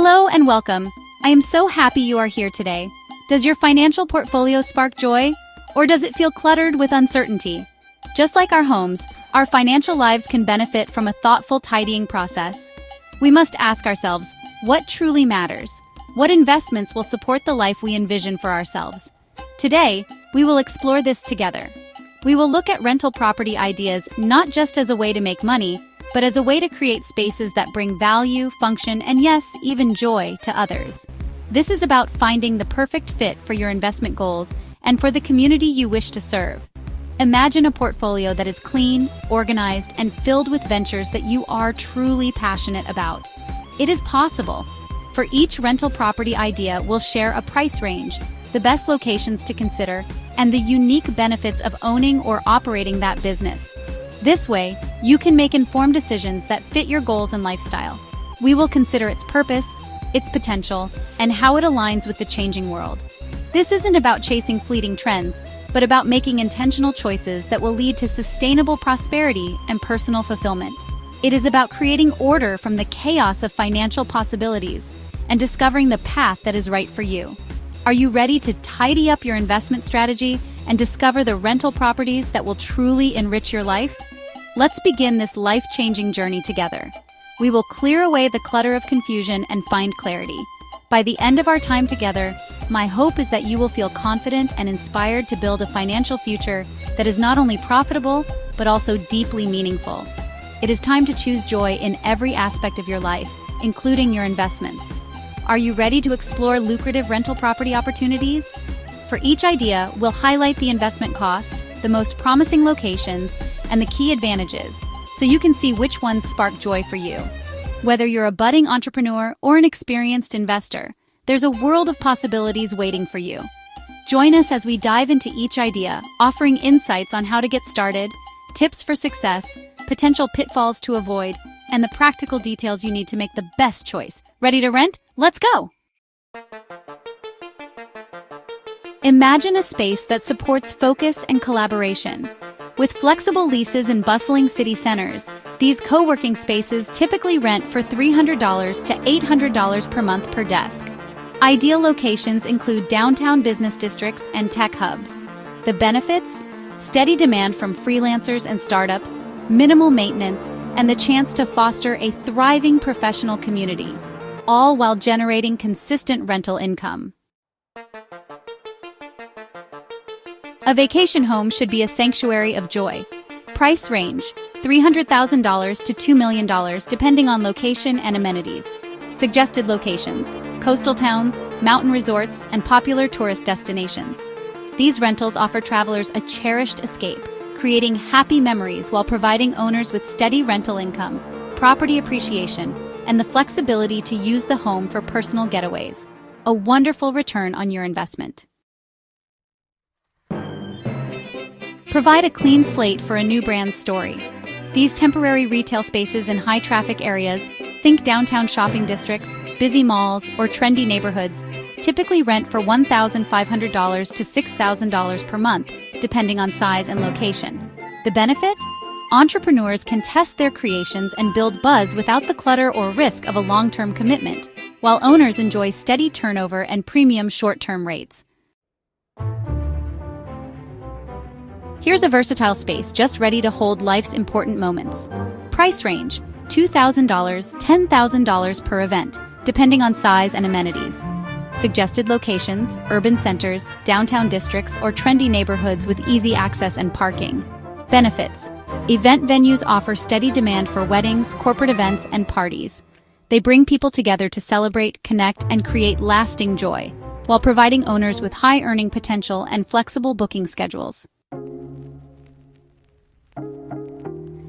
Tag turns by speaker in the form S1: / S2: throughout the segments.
S1: Hello and welcome. I am so happy you are here today. Does your financial portfolio spark joy, or does it feel cluttered with uncertainty? Just like our homes, our financial lives can benefit from a thoughtful tidying process. We must ask ourselves, what truly matters? What investments will support the life we envision for ourselves? Today, we will explore this together. We will look at rental property ideas not just as a way to make money, but as a way to create spaces that bring value, function, and yes, even joy to others. This is about finding the perfect fit for your investment goals and for the community you wish to serve. Imagine a portfolio that is clean, organized, and filled with ventures that you are truly passionate about. It is possible. For each rental property idea, we'll share a price range, the best locations to consider, and the unique benefits of owning or operating that business. This way, you can make informed decisions that fit your goals and lifestyle. We will consider its purpose, its potential, and how it aligns with the changing world. This isn't about chasing fleeting trends, but about making intentional choices that will lead to sustainable prosperity and personal fulfillment. It is about creating order from the chaos of financial possibilities and discovering the path that is right for you. Are you ready to tidy up your investment strategy and discover the rental properties that will truly enrich your life? Let's begin this life-changing journey together. We will clear away the clutter of confusion and find clarity. By the end of our time together, my hope is that you will feel confident and inspired to build a financial future that is not only profitable, but also deeply meaningful. It is time to choose joy in every aspect of your life, including your investments. Are you ready to explore lucrative rental property opportunities? For each idea, we'll highlight the investment cost, the most promising locations, and the key advantages, so you can see which ones spark joy for you. Whether you're a budding entrepreneur or an experienced investor, there's a world of possibilities waiting for you. Join us as we dive into each idea, offering insights on how to get started, tips for success, potential pitfalls to avoid, and the practical details you need to make the best choice. Ready to rent? Let's go! Imagine a space that supports focus and collaboration. With flexible leases in bustling city centers, these co-working spaces typically rent for $300 to $800 per month per desk. Ideal locations include downtown business districts and tech hubs. The benefits? Steady demand from freelancers and startups, minimal maintenance, and the chance to foster a thriving professional community, all while generating consistent rental income. A vacation home should be a sanctuary of joy. Price range: $300,000 to $2 million, depending on location and amenities. Suggested locations: coastal towns, mountain resorts, and popular tourist destinations. These rentals offer travelers a cherished escape, creating happy memories while providing owners with steady rental income, property appreciation, and the flexibility to use the home for personal getaways. A wonderful return on your investment. Provide a clean slate for a new brand's story. These temporary retail spaces in high-traffic areas, think downtown shopping districts, busy malls, or trendy neighborhoods, typically rent for $1,500 to $6,000 per month, depending on size and location. The benefit? Entrepreneurs can test their creations and build buzz without the clutter or risk of a long-term commitment, while owners enjoy steady turnover and premium short-term rates. Here's a versatile space just ready to hold life's important moments. Price range: $2,000 to $10,000 per event, depending on size and amenities. Suggested locations: urban centers, downtown districts, or trendy neighborhoods with easy access and parking. Benefits: event venues offer steady demand for weddings, corporate events, and parties. They bring people together to celebrate, connect, and create lasting joy, while providing owners with high earning potential and flexible booking schedules.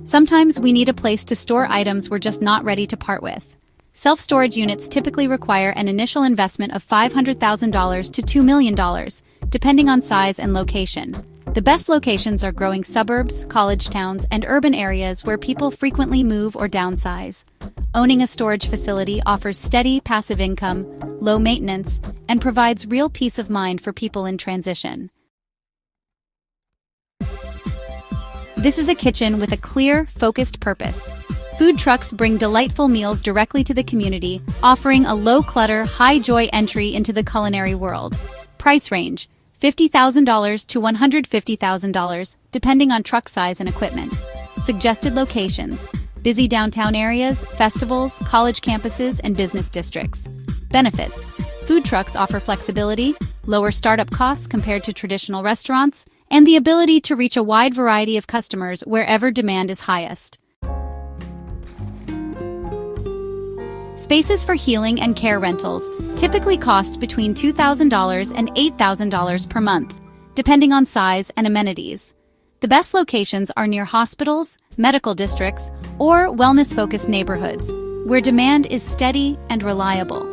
S1: Sometimes we need a place to store items we're just not ready to part with. Self-storage units typically require an initial investment of $500,000 to $2 million, depending on size and location. The best locations are growing suburbs, college towns, and urban areas where people frequently move or downsize. Owning a storage facility offers steady, passive income, low maintenance, and provides real peace of mind for people in transition. This is a kitchen with a clear, focused purpose. Food trucks bring delightful meals directly to the community, offering a low-clutter, high-joy entry into the culinary world. Price range: $50,000 to $150,000, depending on truck size and equipment. Suggested locations: busy downtown areas, festivals, college campuses, and business districts. Benefits: food trucks offer flexibility, lower startup costs compared to traditional restaurants, and the ability to reach a wide variety of customers wherever demand is highest. Spaces for healing and care rentals typically cost between $2,000 and $8,000 per month, depending on size and amenities. The best locations are near hospitals, medical districts, or wellness-focused neighborhoods, where demand is steady and reliable.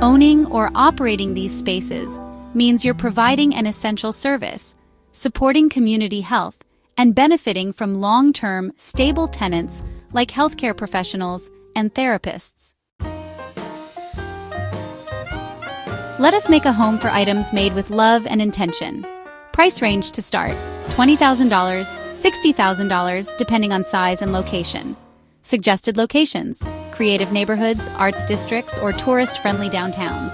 S1: Owning or operating these spaces means you're providing an essential service, supporting community health, and benefiting from long-term, stable tenants like healthcare professionals and therapists. Let us make a home for items made with love and intention. Price range to start: $20,000, $60,000, depending on size and location. Suggested locations: creative neighborhoods, arts districts, or tourist-friendly downtowns.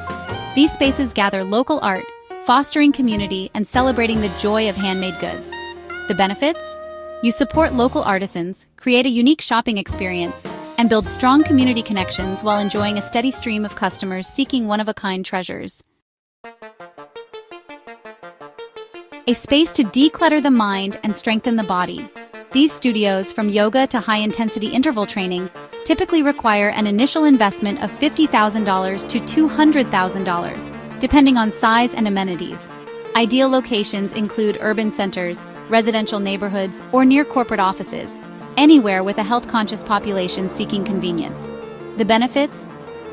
S1: These spaces gather local art, fostering community and celebrating the joy of handmade goods. The benefits? You support local artisans, create a unique shopping experience, and build strong community connections while enjoying a steady stream of customers seeking one-of-a-kind treasures. A space to declutter the mind and strengthen the body. These studios, from yoga to high-intensity interval training, typically require an initial investment of $50,000 to $200,000, depending on size and amenities. Ideal locations include urban centers, residential neighborhoods, or near corporate offices, anywhere with a health-conscious population seeking convenience. The benefits?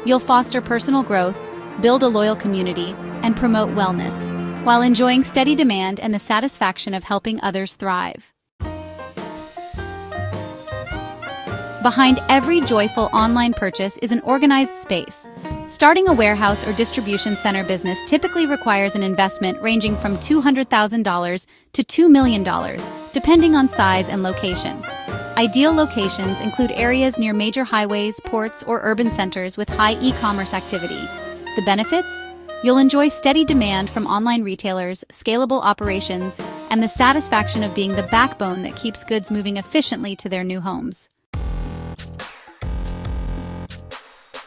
S1: You'll foster personal growth, build a loyal community, and promote wellness, while enjoying steady demand and the satisfaction of helping others thrive. Behind every joyful online purchase is an organized space. Starting a warehouse or distribution center business typically requires an investment ranging from $200,000 to $2 million, depending on size and location. Ideal locations include areas near major highways, ports, or urban centers with high e-commerce activity. The benefits? You'll enjoy steady demand from online retailers, scalable operations, and the satisfaction of being the backbone that keeps goods moving efficiently to their new homes.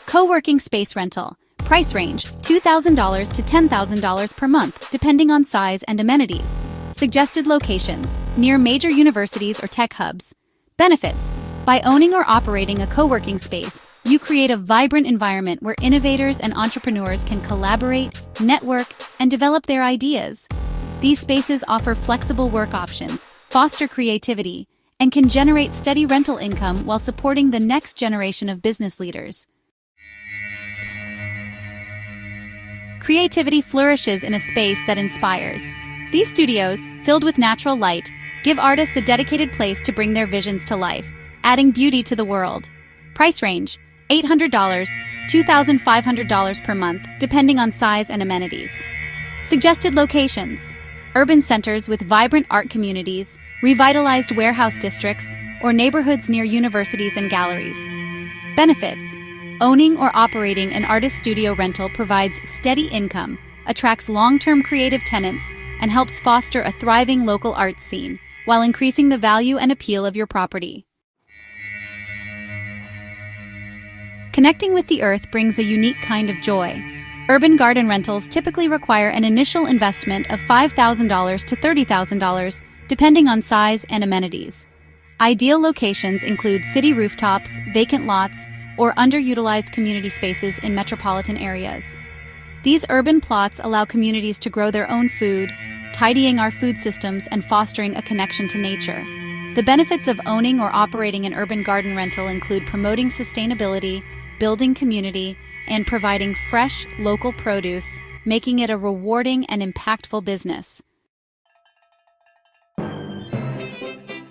S1: Co-working space rental. Price range: $2,000 to $10,000 per month, depending on size and amenities. Suggested locations: near major universities or tech hubs. Benefits: by owning or operating a co-working space, you create a vibrant environment where innovators and entrepreneurs can collaborate, network, and develop their ideas. These spaces offer flexible work options, foster creativity, and can generate steady rental income while supporting the next generation of business leaders. Creativity flourishes in a space that inspires. These studios, filled with natural light, give artists a dedicated place to bring their visions to life, adding beauty to the world. Price range: $800, $2,500 per month, depending on size and amenities. Suggested locations: urban centers with vibrant art communities, revitalized warehouse districts, or neighborhoods near universities and galleries. Benefits: owning or operating an artist studio rental provides steady income, attracts long-term creative tenants, and helps foster a thriving local arts scene, while increasing the value and appeal of your property. Connecting with the earth brings a unique kind of joy. Urban garden rentals typically require an initial investment of $5,000 to $30,000, depending on size and amenities. Ideal locations include city rooftops, vacant lots, or underutilized community spaces in metropolitan areas. These urban plots allow communities to grow their own food, tidying our food systems and fostering a connection to nature. The benefits of owning or operating an urban garden rental include promoting sustainability, building community, and providing fresh, local produce, making it a rewarding and impactful business.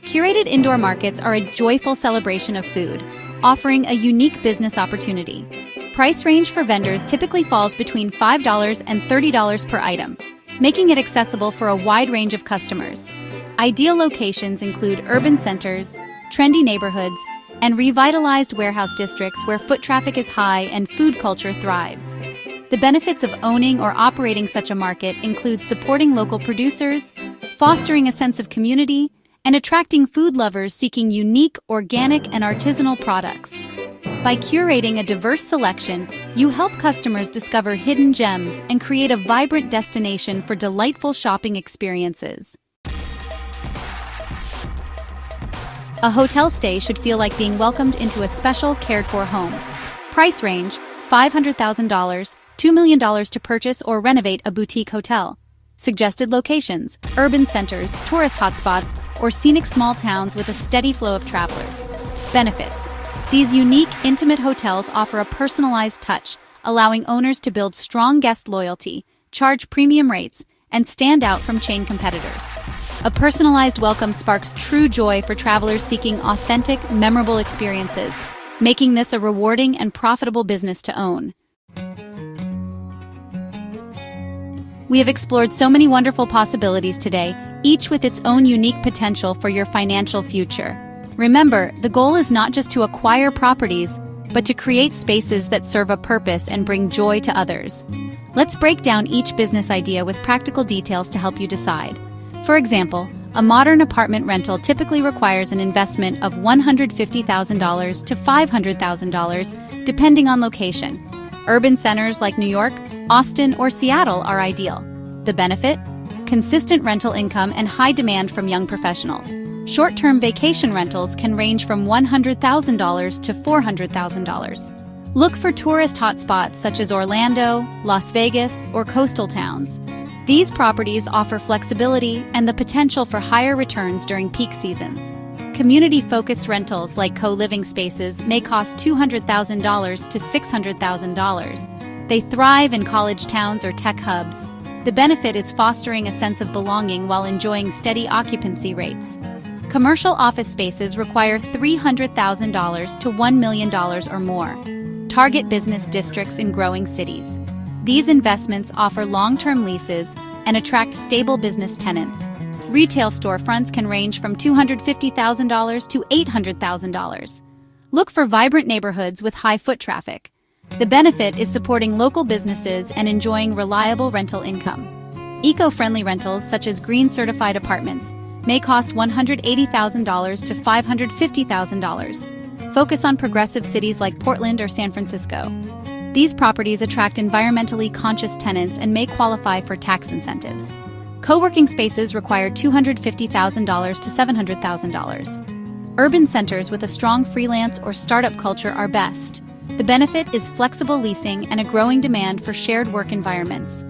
S1: Curated indoor markets are a joyful celebration of food, offering a unique business opportunity. Price range for vendors typically falls between $5 and $30 per item, making it accessible for a wide range of customers. Ideal locations include urban centers, trendy neighborhoods, and revitalized warehouse districts where foot traffic is high and food culture thrives. The benefits of owning or operating such a market include supporting local producers, fostering a sense of community, and attracting food lovers seeking unique, organic, and artisanal products. By curating a diverse selection, you help customers discover hidden gems and create a vibrant destination for delightful shopping experiences. A hotel stay should feel like being welcomed into a special, cared-for home. Price range: $500,000, $2 million to purchase or renovate a boutique hotel. Suggested locations: urban centers, tourist hotspots, or scenic small towns with a steady flow of travelers. Benefits: these unique, intimate hotels offer a personalized touch, allowing owners to build strong guest loyalty, charge premium rates, and stand out from chain competitors. A personalized welcome sparks true joy for travelers seeking authentic, memorable experiences, making this a rewarding and profitable business to own. We have explored so many wonderful possibilities today, each with its own unique potential for your financial future. Remember, the goal is not just to acquire properties, but to create spaces that serve a purpose and bring joy to others. Let's break down each business idea with practical details to help you decide. For example, a modern apartment rental typically requires an investment of $150,000 to $500,000, depending on location. Urban centers like New York, Austin, or Seattle are ideal. The benefit? Consistent rental income and high demand from young professionals. Short-term vacation rentals can range from $100,000 to $400,000. Look for tourist hotspots such as Orlando, Las Vegas, or coastal towns. These properties offer flexibility and the potential for higher returns during peak seasons. Community-focused rentals like co-living spaces may cost $200,000 to $600,000. They thrive in college towns or tech hubs. The benefit is fostering a sense of belonging while enjoying steady occupancy rates. Commercial office spaces require $300,000 to $1 million or more. Target business districts in growing cities. These investments offer long-term leases and attract stable business tenants. Retail storefronts can range from $250,000 to $800,000. Look for vibrant neighborhoods with high foot traffic. The benefit is supporting local businesses and enjoying reliable rental income. Eco-friendly rentals such as green-certified apartments may cost $180,000 to $550,000. Focus on progressive cities like Portland or San Francisco. These properties attract environmentally conscious tenants and may qualify for tax incentives. Co-working spaces require $250,000 to $700,000. Urban centers with a strong freelance or startup culture are best. The benefit is flexible leasing and a growing demand for shared work environments.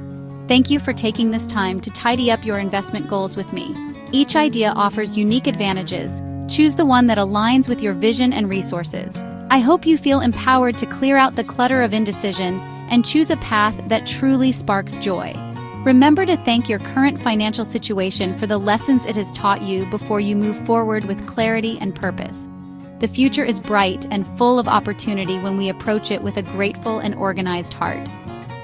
S1: Thank you for taking this time to tidy up your investment goals with me. Each idea offers unique advantages. Choose the one that aligns with your vision and resources. I hope you feel empowered to clear out the clutter of indecision and choose a path that truly sparks joy. Remember to thank your current financial situation for the lessons it has taught you before you move forward with clarity and purpose. The future is bright and full of opportunity when we approach it with a grateful and organized heart.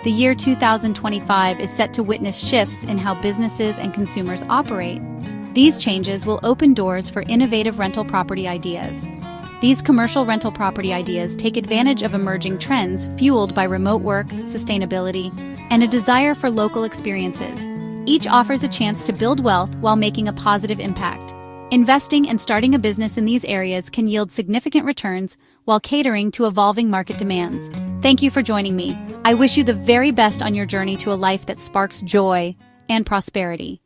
S1: The year 2025 is set to witness shifts in how businesses and consumers operate. These changes will open doors for innovative rental property ideas. These commercial rental property ideas take advantage of emerging trends fueled by remote work, sustainability, and a desire for local experiences. Each offers a chance to build wealth while making a positive impact. Investing and starting a business in these areas can yield significant returns while catering to evolving market demands. Thank you for joining me. I wish you the very best on your journey to a life that sparks joy and prosperity.